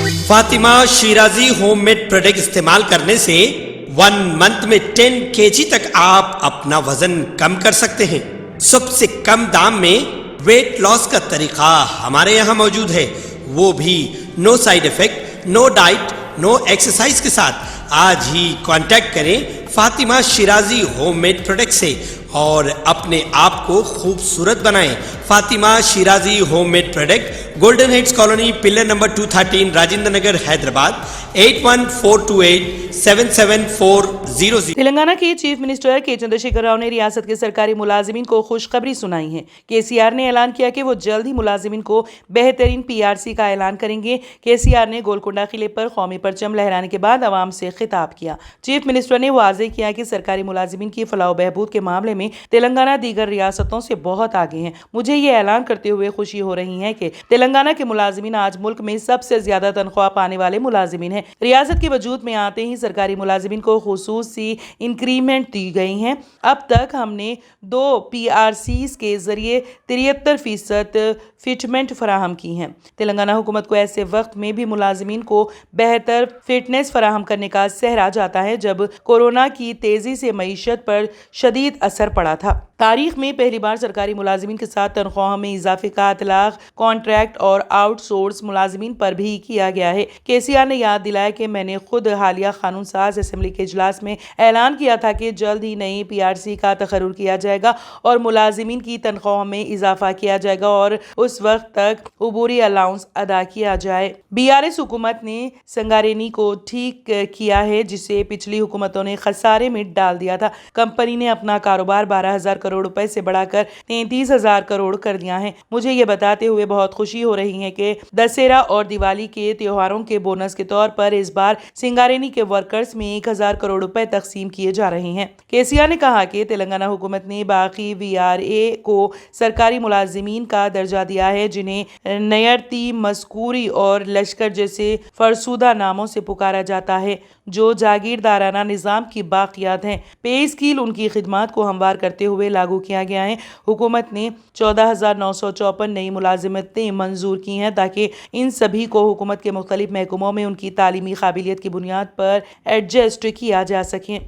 Fatima Shirazi home made product استعمال کرنے سے 1 منتھ میں 10 kg تک آپ اپنا وزن کم کر سکتے ہیں۔ سب سے کم دام میں ویٹ لاس کا طریقہ ہمارے یہاں موجود ہے، وہ بھی no side effect, no diet, no exercise کے ساتھ۔ آج ہی کانٹیکٹ کریں Fatima Shirazi home made product سے اور اپنے آپ کو خوبصورت بنائیں۔ Fatima Shirazi home made product, golden heights colony, pillar number 213، Rajendra Nagar, Hyderabad, 8142877400۔ Telangana کے چیف منسٹر کے چندرشیکھر راؤ نے ریاست کے سرکاری ملازمین کو خوشخبری سنائی ہے۔ KCR نے اعلان کیا کہ وہ جلد ہی ملازمین کو بہترین PRC کا اعلان کریں گے۔ KCR نے گولکنڈہ قلعے پر قومی پرچم لہرانے کے بعد عوام سے خطاب کیا۔ چیف منسٹر نے واضح کیا کہ سرکاری ملازمین کی فلاح و بہبود کے معاملے میں تلنگانہ دیگر ریاستوں سے بہت آگے ہیں۔ مجھے یہ اعلان کرتے ہوئے خوشی ہو رہی ہے کہ تلنگانہ کے ملازمین آج ملک میں سب سے زیادہ تنخواہ پانے والے ملازمین ہیں۔ ریاست کے وجود میں آتے ہی سرکاری ملازمین کو خصوصی انکریمنٹ دی گئی ہیں۔ اب تک ہم نے 2 PRCs کے ذریعے 73% فٹمنٹ فراہم کی ہیں۔ تلنگانہ حکومت کو ایسے وقت میں بھی ملازمین کو بہتر فٹنس فراہم کرنے کا سہرا جاتا ہے جب کورونا کی تیزی سے معیشت پر شدید اثر پڑا تھا۔ تاریخ میں پہلی بار سرکاری ملازمین کے ساتھ تنخواہوں میں اضافے کا اطلاق کانٹریکٹ اور آؤٹ سورس ملازمین پر بھی کیا گیا ہے۔ KCR نے یاد دلایا کہ میں نے خود حالیہ قانون ساز اسمبلی کے اجلاس میں اعلان کیا تھا کہ جلد ہی نئی PRC کا تقرر کیا جائے گا اور ملازمین کی تنخواہوں میں اضافہ کیا جائے گا اور اس وقت تک عبوری الاؤنس ادا کیا جائے۔ BRS حکومت نے سنگارینی کو ٹھیک کیا ہے جسے پچھلی حکومتوں نے خسارے میں ڈال دیا تھا۔ کمپنی نے اپنا کاروبار 12,000 کروڑ روپے سے بڑھا کر 33,000 کروڑ کر دیا ہے۔ مجھے یہ بتاتے ہوئے بہت خوشی ہو رہی ہے کہ دسہرہ اور دیوالی کے تہواروں کے بونس کے طور پر اس بار سنگارینی کے ورکرز میں 1,000 کروڑ روپے تقسیم کیے جا رہے ہیں۔ KCR نے کہا کہ تلنگانہ حکومت نے باقی VRA کو سرکاری ملازمین کا درجہ دیا ہے جنہیں نیرتی، مذکوری اور لشکر جیسے فرسودہ ناموں سے پکارا جاتا ہے جو جاگیردارانہ نظام کی باقیات ہیں۔ پے اسکیل ان کی خدمات کو ہموار کرتے ہوئے لاگو کیا گیا ہے۔ حکومت نے 14,954 نئی ملازمتیں منظور کی ہیں تاکہ ان سبھی کو حکومت کے مختلف محکموں میں ان کی تعلیمی قابلیت کی بنیاد پر ایڈجسٹ کیا جا سکے۔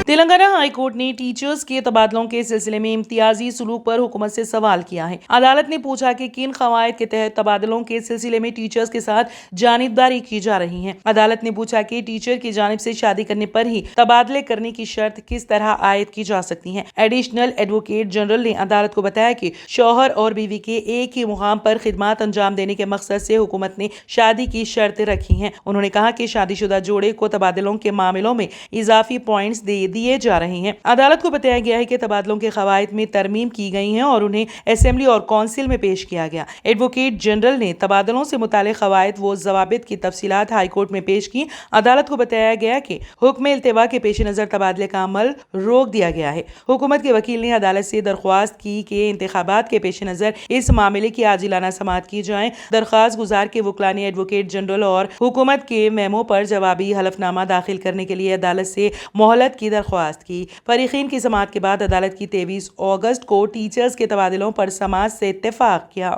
تلنگانہ ہائی کورٹ نے ٹیچرز کے تبادلوں کے سلسلے میں امتیازی سلوک پر حکومت سے سوال کیا ہے۔ عدالت نے پوچھا کہ کن قواعد کے تحت تبادلوں کے سلسلے میں ٹیچرز کے ساتھ جانبداری کی جا رہی ہے۔ عدالت نے پوچھا کہ ٹیچر کی جانب سے شادی کرنے پر ہی تبادلے کرنے کی شرط کس طرح عائد کی جا سکتی ہے۔ ایڈیشنل ایڈوکیٹ جنرل نے عدالت کو بتایا کہ شوہر اور بیوی کے ایک ہی مقام پر خدمات انجام دینے کے مقصد سے حکومت نے شادی کی شرط رکھی ہیں۔ انہوں نے کہا کہ شادی شدہ جوڑے کو تبادلوں کے معاملوں میں اضافی پوائنٹس دیے جا رہے ہیں۔ عدالت کو بتایا گیا ہے کہ تبادلوں کے قواعد میں ترمیم کی گئی ہیں اور انہیں اسمبلی اور کونسل میں پیش کیا گیا۔ ایڈوکیٹ جنرل نے تبادلوں سے متعلق قواعد و ضوابط کی تفصیلات ہائی کورٹ میں پیش کی۔ عدالت کو بتایا گیا کہ حکم التوا کے پیش نظر تبادلے کا عمل روک دیا گیا ہے۔ حکومت کے وکیل نے عدالت سے درخواست کی کہ انتخابات کے پیش نظر اس معاملے کی عاجلانہ سماعت کی جائے۔ درخواست گزار کے وکلاء نے ایڈوکیٹ جنرل اور حکومت کے میمو پر جوابی حلف نامہ داخل کرنے کے لیے عدالت سے مہلت کی درخواست کی۔ فریقین کی سماعت کے بعد عدالت کی 23 اگست کو ٹیچرز کے تبادلوں پر سماعت سے اتفاق کیا۔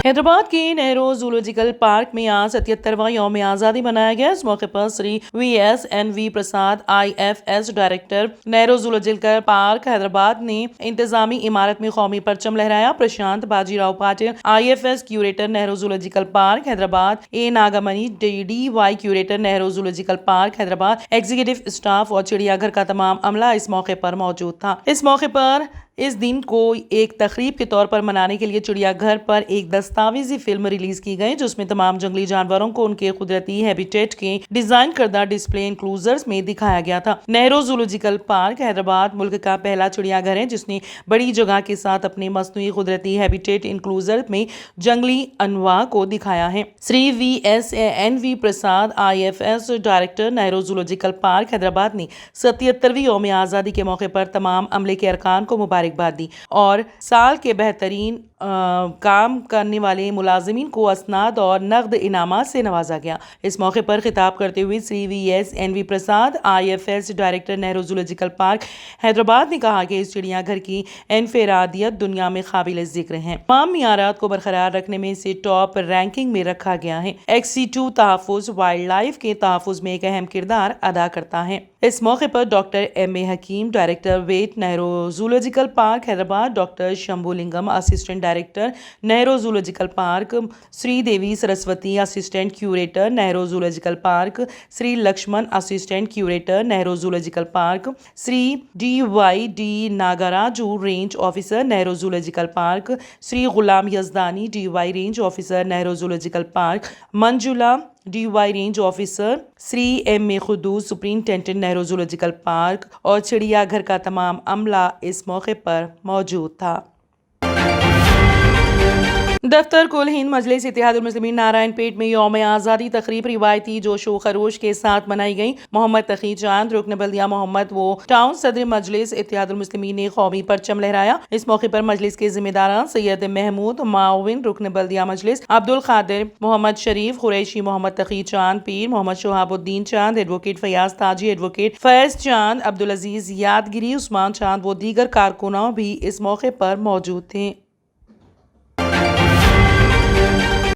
حیدرآباد کے نہرو زولوجیکل پارک میں آج 77واں یوم آزادی منایا گیا۔ اس موقع پر سری VSNV Prasad IFS director Nehru zoological park Hyderabad نے انتظامی عمارت میں قومی پرچم لہرایا۔ پرشانت باجی Rao Patil IFS curator Nehru zoological park Hyderabad, A ناگمنی DY curator Nehru zoological park Hyderabad, executive staff اور چڑیا گھر کا تمام عملہ اس موقع پر موجود تھا۔ اس موقع پر اس دن کو ایک تقریب کے طور پر منانے کے لیے چڑیا گھر پر ایک دستاویزی فلم ریلیز کی گئی جس میں تمام جنگلی جانوروں کو ان کے قدرتی ہیبیٹیٹ کے ڈیزائن کردہ ڈسپلے انکلوزرز میں دکھایا گیا تھا۔ نہرو زولوجیکل پارک حیدرآباد ملک کا پہلا چڑیا گھر ہے جس نے بڑی جگہ کے ساتھ اپنے مصنوعی قدرتی ہیبیٹیٹ انکلوزر میں جنگلی انواع کو دکھایا ہے۔ سری VSNV Prasad IFS director Nehru zoological park Hyderabad نے 77ویں یوم آزادی کے موقع پر تمام عملے کے ارکان کو مبارکباد دی اور سال کے بہترین काम करने वाले मुलाजिमीन को असनाद और नकद इनामात से नवाजा गया। इस मौके पर खिताब करते हुए श्री VSNV प्रसाद IFS director Nehru Zoological Park Hyderabad ने कहा कि इस चिड़ियाघर की इनफरादियत दुनिया में काबिल जिक्र है। तमाम मियारात को बरकरार रखने में इसे टॉप रैंकिंग में रखा गया है। XC2 तहफ़्फ़ुज़ वाइल्ड लाइफ के तहफ़्फ़ुज़ में एक अहम किरदार अदा करता है। इस मौके पर doctor MA Hakim director vet Nehru Zoological Park Hyderabad, doctor Shambhulingam assistant director Nehru Zoological Park, Shri Devi Saraswati assistant curator Nehru Zoological Park, Shri Laxman assistant curator Nehru Zoological Park, Shri DYD Nagaraju range officer Nehru Zoological Park, Shri Ghulam Yazdani DY range officer Nehru Zoological Park, Manjula DY range officer, Shri MA Khuddus superintendent Nehru Zoological Park और चिड़ियाघर का तमाम अमला इस मौके पर मौजूद था। दफ्तर कुल हिंद मजलिस इत्तेहादुल मुस्लिमीन नारायणपेट में यौम आज़ादी तकरीब रिवायती जोशो खरोश के साथ मनाई गई। मोहम्मद तकी चांद रुकन बल्दिया मोहम्मद वो टाउन सदर मजलिस इत्तेहादुल मुस्लिमीन ने कौमी परचम लहराया। इस मौके पर मजलिस के जिम्मेदारान सैयद महमूद माविन रुकन बल्दिया मजलिस, अब्दुल खादिर, मोहम्मद शरीफ कुरैशी, मोहम्मद तकी चांद पीर, मोहम्मद शहाबुद्दीन चांद, एडवोकेट फयाज ताजी, एडवोकेट फैज चांद, अब्दुल अजीज यादगिरी, उस्मान चांद व दीगर कारकुनां भी इस मौके पर मौजूद थे।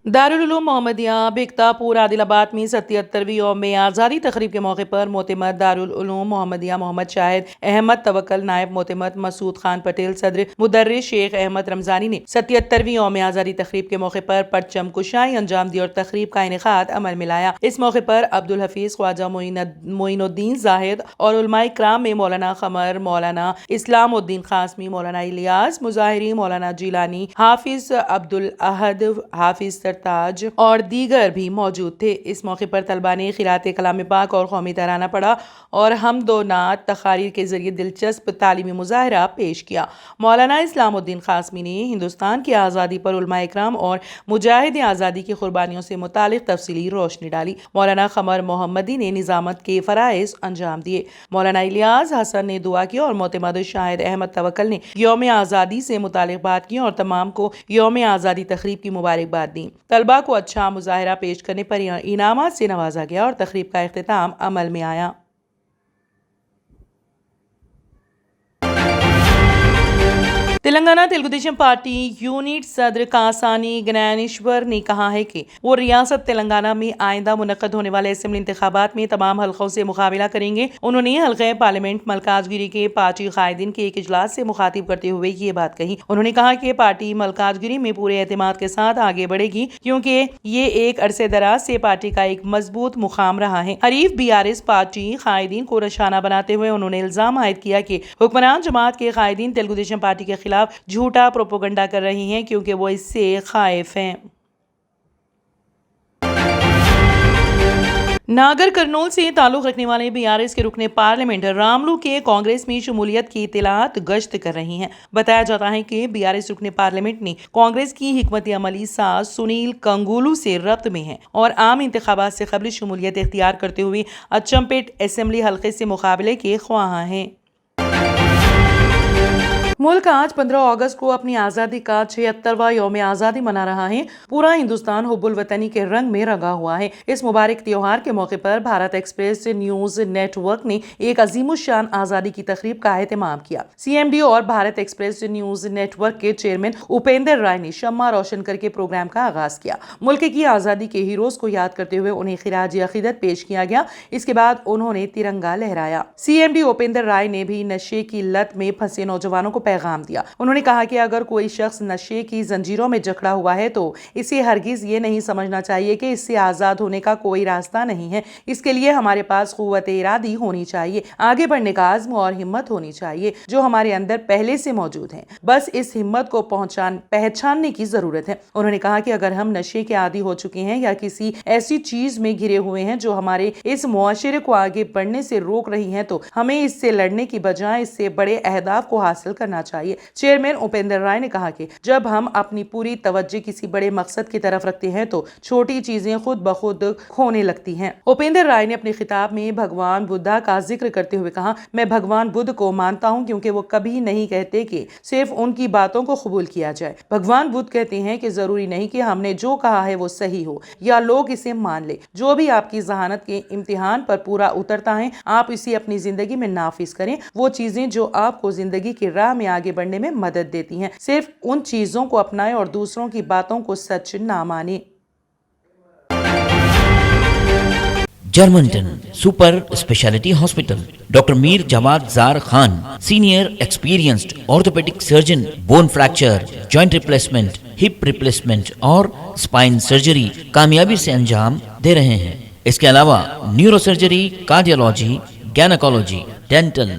दारुल उलूम मोहम्मदिया बिकतापुर आदिलाबाद में 77वीं यौम आज़ादी तकरीब के मौके पर मोतमद दारुल उलूम मोहम्मदिया मोहम्मद शाहिद अहमद तवक्कल, नायब मोतमद मसूद खान पटेल, सदर मुदर्रिस शेख अहमद रमजानी ने 77वीं यौम आज़ादी तकरीब के मौके पर परचम कुशाई अंजाम दी और तकरीब का इनेकाद अमल में लाया। इस मौके पर अब्दुल हफीज, ख्वाजा मोइनुद्दीन जाहिद और उलमाए किराम में मौलाना खमर, मौलाना इस्लामुद्दीन खासमी, मौलाना इलियास मुजाहिरी, मौलाना जिलानी, हाफिज अब्दुल अहद, हाफिज ताज और दीगर भी मौजूद थे। इस मौके पर तलबा ने खिरात कलाम पाक और कौमी तराना पढ़ा और हमदो नात तकारीर के जरिए दिलचस्प तालीमी मुजाहरा पेश किया। मौलाना इस्लामुद्दीन खासमी ने हिंदुस्तान की आज़ादी पर उलमा इकराम और मुजाहिद आज़ादी की कुर्बानियों से मुतालिक तफसीली रोशनी डाली। मौलाना खमर मोहम्मदी ने निज़ामत के फ़राइज़ अंजाम दिए। मौलाना इलियास हसन ने दुआ की और मोतमद शाहिद अहमद तवक्कल ने यौम आज़ादी से मुतालिक बात की और तमाम को यौम आज़ादी तकरीब की मुबारकबाद दी। तलबा को अच्छा मुजाहरा पेश करने पर इनामात से नवाजा गया और तकरीब का इख्तिताम अमल में आया। तेलंगाना तेलुगुदेशम पार्टी यूनिट सदर कासानी ज्ञानेश्वर ने कहा है कि वो रियासत तेलंगाना में आइंदा मुनक्कद होने वाले असेंबली इंतखाबात में तमाम हल्कों से मुकाबला करेंगे। उन्होंने हल्के पार्लियामेंट मलकाजगिरी के पार्टी कायदीन के एक इजलास से मुखातिब करते हुए ये बात कही। उन्होंने कहा कि पार्टी मलकाजगिरी में पूरे एतमाद के साथ आगे बढ़ेगी क्योंकि ये एक अरसे दराज से पार्टी का एक मजबूत मुकाम रहा है। हरीफ BRS पार्टी कायदीन को निशाना बनाते हुए उन्होंने इल्जाम आयद किया कि हुक्मरान जमात के कायदीन तेलुगुदेशम पार्टी के खिलाफ झूठा प्रोपोगंडा कर रही हैं क्योंकि वो इससे खाइफ हैं। नागर कर्नूल से ताल्लुक रखने वाले BRS के रुकने पार्लियामेंट रामलू के कांग्रेस में शमूलियत की इत्तलात गश्त कर रही हैं। बताया जाता है कि BRS रुकने पार्लियामेंट ने कांग्रेस की हिकमत अमली साज सुनील कंगुलू से रब्त में है और आम इंतखाबात से कबल शमूलियत इख्तियार करते हुए अचम्पेट असेंबली हल्के से मुकाबले के ख्वाह हैं। मुल्क आज 15 अगस्त को अपनी आज़ादी का 76वां यौम आज़ादी मना रहा है। पूरा हिंदुस्तान हुब्बुल वतनी के रंग में रंगा हुआ है। इस मुबारक त्योहार के मौके पर भारत एक्सप्रेस न्यूज नेटवर्क ने एक अजीमुशान आज़ादी की तकरीब का एहतमाम किया। CMD और भारत एक्सप्रेस न्यूज नेटवर्क के चेयरमैन उपेंद्र राय ने शम्मा रोशन करके प्रोग्राम का आगाज किया। मुल्क की आज़ादी के हीरोज को याद करते हुए उन्हें खिराज अकीदत पेश किया गया। इसके बाद उन्होंने तिरंगा लहराया। CMD उपेंद्र राय ने भी नशे की लत में फंसे नौजवानों को पैगाम दिया। उन्होंने कहा कि अगर कोई शख्स नशे की जंजीरों में जकड़ा हुआ है तो इसे हरगिज ये नहीं समझना चाहिए कि इससे आजाद होने का कोई रास्ता नहीं है। इसके लिए हमारे पास कुव्वत इरादी होनी चाहिए, आगे बढ़ने का आज़्म और हिम्मत होनी चाहिए जो हमारे अंदर पहले से मौजूद है। बस इस हिम्मत को पहचानने की जरूरत है। उन्होंने कहा कि अगर हम नशे के आदी हो चुके हैं या किसी ऐसी चीज में घिरे हुए हैं जो हमारे इस मुआशरे को आगे बढ़ने से रोक रही है तो हमें इससे लड़ने की बजाय इससे बड़े अहदाफ को हासिल करना होना चाहिए। चेयरमैन उपेंद्र राय ने कहा कि जब हम अपनी पूरी तवज्जो किसी बड़े मकसद की तरफ रखते हैं तो छोटी चीजें खुद ब खुद खोने लगती हैं। उपेंद्र राय ने अपने खिताब में भगवान बुद्धा का जिक्र करते हुए कहा, मैं भगवान बुद्ध को मानता हूं क्योंकि वो कभी नहीं कहते कि सिर्फ उनकी बातों को कबूल किया जाए। भगवान बुद्ध कहते हैं कि जरूरी नहीं कि हमने जो कहा है वो सही हो या लोग इसे मान ले। जो भी आपकी जहानत के इम्तिहान पर पूरा उतरता है आप इसे अपनी जिंदगी में नाफिज करें। वो चीजें जो आपको जिंदगी की राह में आगे बढ़ने में मदद देती हैं, सिर्फ उन चीजों को अपनाएं और दूसरों की बातों को सच ना माने। Germanten super speciality hospital, doctor Mir Jawad Zar Khan, senior experienced orthopaedic surgeon, bone fracture, joint replacement, hip replacement और स्पाइन सर्जरी कामयाबी से अंजाम दे रहे हैं। इसके अलावा neuro surgery, cardiology, gynaecology, dental,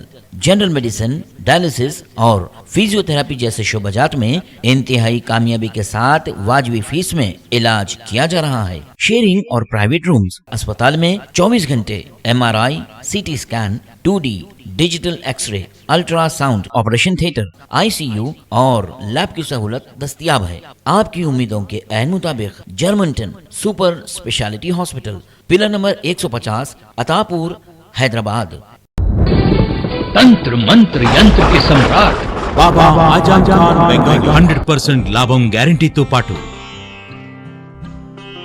general medicine, dialysis और फिजियोथेरेपी जैसे शोबाजात में इंतहाई कामयाबी के साथ वाजबी फीस में इलाज किया जा रहा है। शेयरिंग और प्राइवेट रूम्स, अस्पताल में 24 घंटे MRI, CT scan, 2D digital X ray, ultrasound, operation theatre, ICU और लैब की सहूलत दस्तयाब है। आपकी उम्मीदों के ऐन मुताबिक Germanten super speciality hospital, pillar number 150, Attapur, Hyderabad. तंत्र मंत्र यंत्र के सम्राट బాబా ఆజాం ఖాన్ బెంగాలీ 100% లాభం గ్యారంటీతో పాటు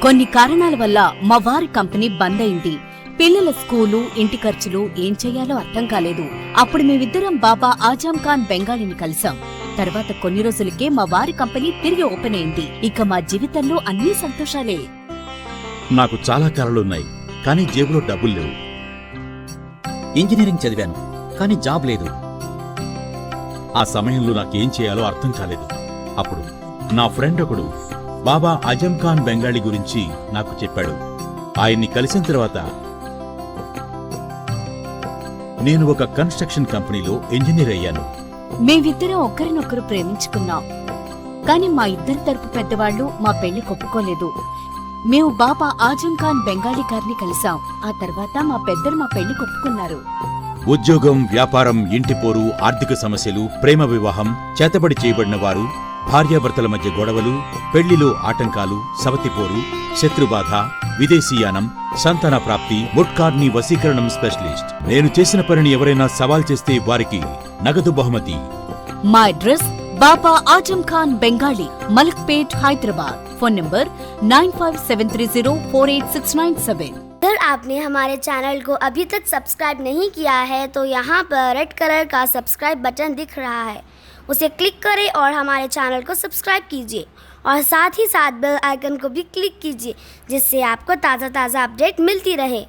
కొన్ని కారణాల వల్ల మా వారి కంపెనీ బంద్ అయింది. పిల్లల స్కూలు, ఇంటి ఖర్చులు ఏం చెయ్యాలో అర్థం కాలేదు. అప్పుడు మేమిద్దరం బాబా ఆజాం ఖాన్ బెంగాలీని కలిసాం. తర్వాత కొన్ని రోజులకే మా వారి కంపెనీ తిరిగి ఓపెన్ అయింది. ఇక మా జీవితంలో అన్ని సంతోషాలే. నాకు చాలా కలలున్నాయి, కానీ జేబులో డబ్బులు లేవు. ఇంజనీరింగ్ చదివాను, కానీ జాబ్ లేదు. ఆ సమయంలో నాకేం చేయాలో అర్థం కాలేదు. అప్పుడు నా ఫ్రెండ్ ఒకడు బాబా ఆజం ఖాన్ బెంగాలీ గురించి నాకు చెప్పాడు. ఆయన్ని కలిసిన తర్వాత నేను ఒక కన్స్ట్రక్షన్ కంపెనీలో ఇంజనీర్ అయ్యాను. మేమిద్దరం ఒకరినొకరు ప్రేమించుకున్నాం. కానీ మా ఇద్దరి తరపు పెద్దవాళ్లు మా పెళ్లి ఒప్పుకోలేదు. మేము బాబా ఆజం ఖాన్ బెంగాలీ గారిని కలిసాం. ఆ తర్వాత మా పెద్దలు మా పెళ్లి ఒప్పుకున్నారు. ఉద్యోగం, వ్యాపారం, ఇంటి పోరు, ఆర్థిక సమస్యలు, ప్రేమ వివాహం, చేతబడి చేయబడిన వారు, భార్యాభర్తల మధ్య గొడవలు, పెళ్లిలో ఆటంకాలు, సవతిపోరు, శత్రుబాధ, విదేశీయానం, సంతాన ప్రాప్తి, ముట్కార్ని వశీకరణం స్పెషలిస్ట్. నేను చేసిన పనిని ఎవరైనా సవాల్ చేస్తే వారికి నగదు బహుమతి. మా address Baba Azam Khan Bengali, Malakpet, Hyderabad. Phone number 9573048697। अगर आपने हमारे चैनल को अभी तक सब्सक्राइब नहीं किया है तो यहाँ पर रेड कलर का सब्सक्राइब बटन दिख रहा है, उसे क्लिक करें और हमारे चैनल को सब्सक्राइब कीजिए और साथ ही साथ बेल आइकन को भी क्लिक कीजिए, जिससे आपको ताज़ा अपडेट मिलती रहे।